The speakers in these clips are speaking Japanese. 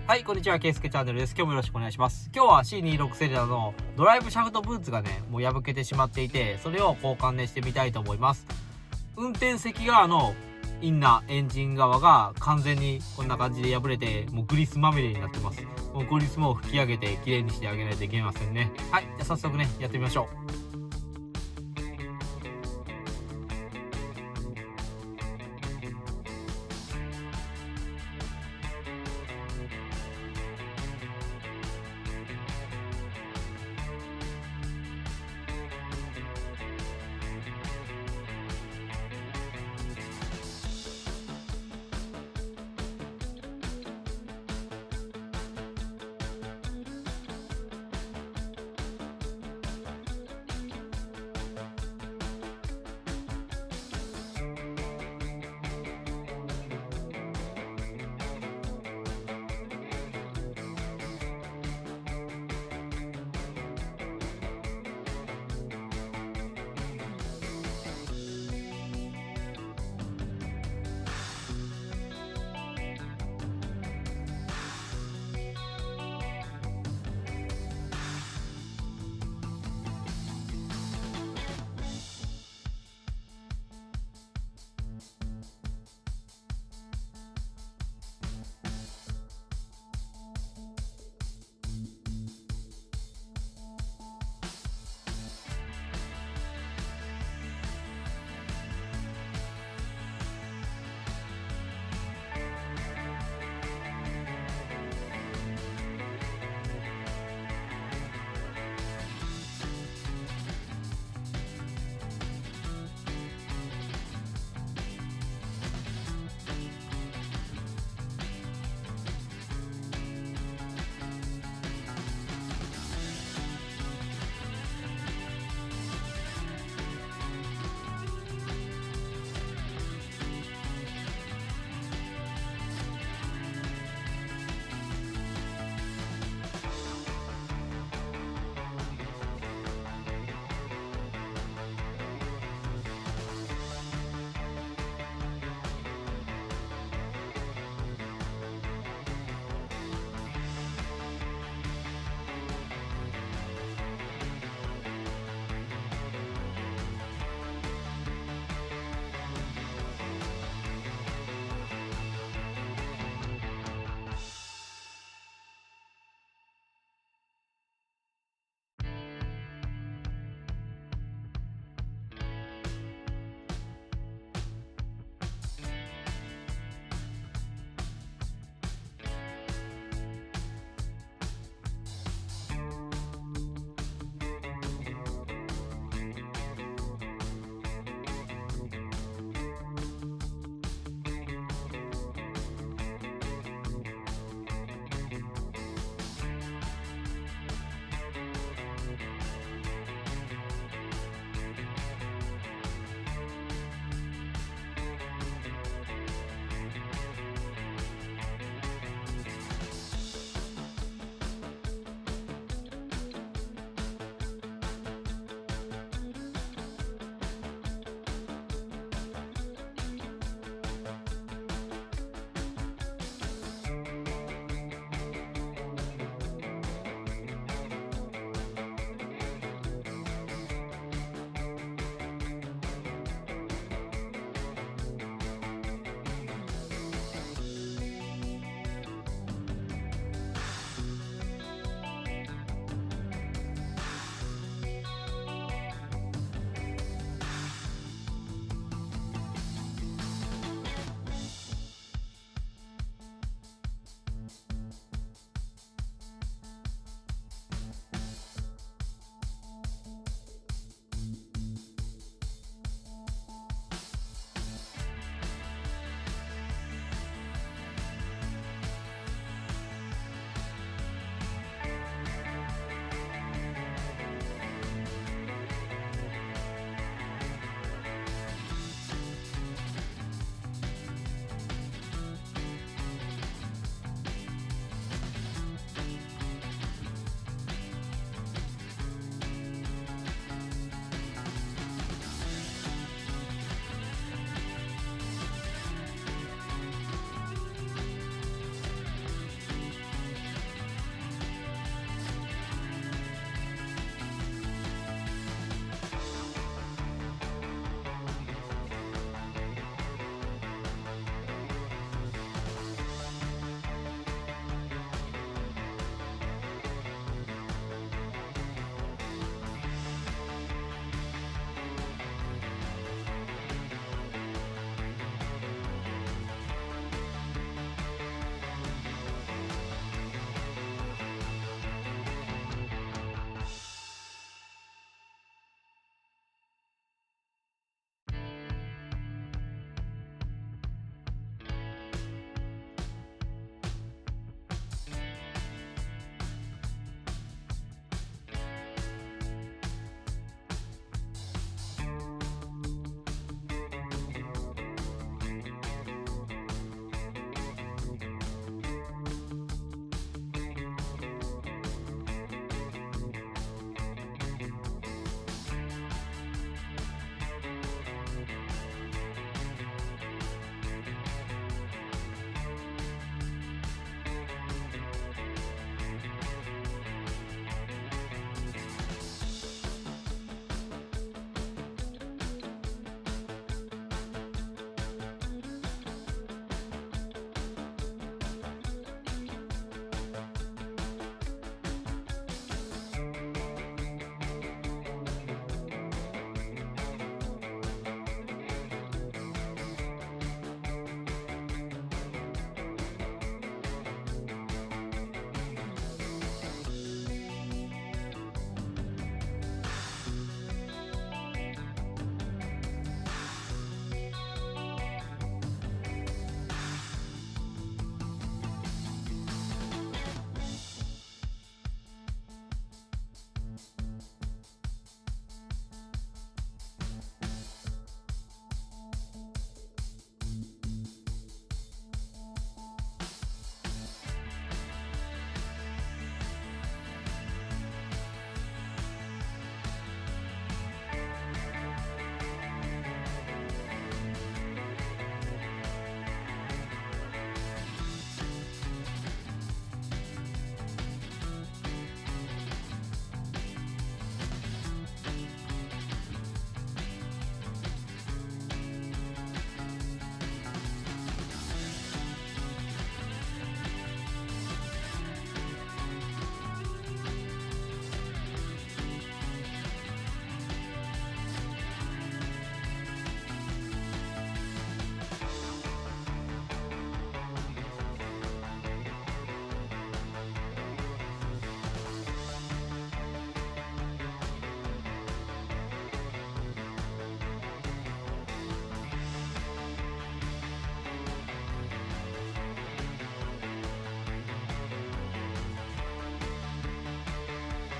はい、こんにちは。ケースケチャンネルです。今日もよろしくお願いします。今日は C26 セレナのドライブシャフトブーツがね、もう破けてしまっていて、それを交換してみたいと思います。運転席側のインナー、エンジン側が完全にこんな感じで破れて、もうグリスまみれになってます。もうグリスも拭き上げて綺麗にしてあげないといけませんね。はい、じゃあ早速ね、やってみましょう。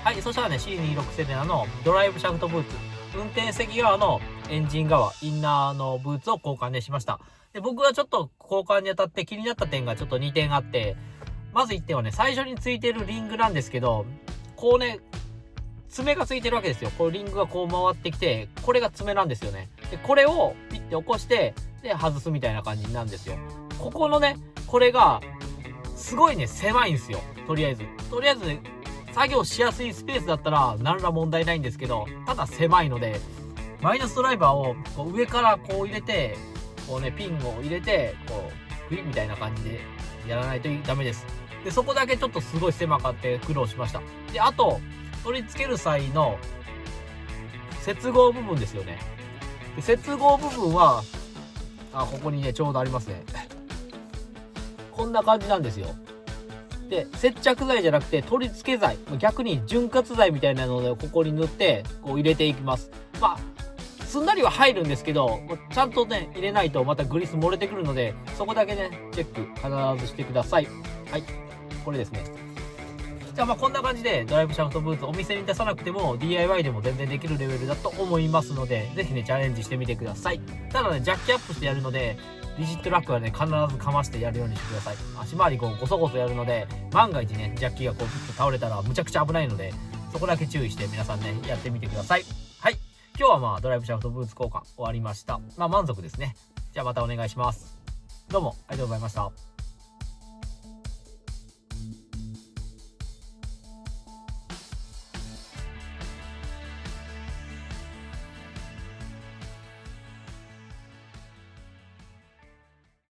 はい、そしたらね C26 セレナのドライブシャフトブーツ、運転席側のエンジン側インナーのブーツを交換でしました。で、僕がちょっと交換にあたって気になった点がちょっと2点あって、まず1点はね、最初についてるリングなんですけど、こうね、爪がついてるわけですよ。こうリングがこう回ってきて、これが爪なんですよね。で、これをピッて起こして、で、外すみたいな感じなんですよ。ここのね、これが、すごいね、狭いんですよ。とりあえずね、作業しやすいスペースだったら、何ら問題ないんですけど、ただ狭いので、マイナスドライバーをこう上からこう入れて、こうね、ピンを入れて、こう、グイッみたいな感じでやらないとダメです。で、そこだけちょっとすごい狭かって苦労しました。で、あと、取り付ける際の接合部分ですよね。で、接合部分は、ここにね、ちょうどありますね。こんな感じなんですよ。で、接着剤じゃなくて取り付け剤、逆に潤滑剤みたいなのでここに塗ってこう入れていきます。すんなりは入るんですけど、ちゃんとね入れないとまたグリス漏れてくるので、そこだけねチェック必ずしてください。はい、これですね。じゃあこんな感じでドライブシャフトブーツお店に出さなくても DIY でも全然できるレベルだと思いますので、ぜひねチャレンジしてみてください。ただねジャッキアップしてやるので、リジットラックはね必ずかましてやるようにしてください。足回りこうゴソゴソやるので、万が一ねジャッキがこうピッと倒れたらむちゃくちゃ危ないので、そこだけ注意して皆さんねやってみてください。はい、今日はドライブシャフトブーツ交換終わりました。満足ですね。じゃあまたお願いします。どうもありがとうございました。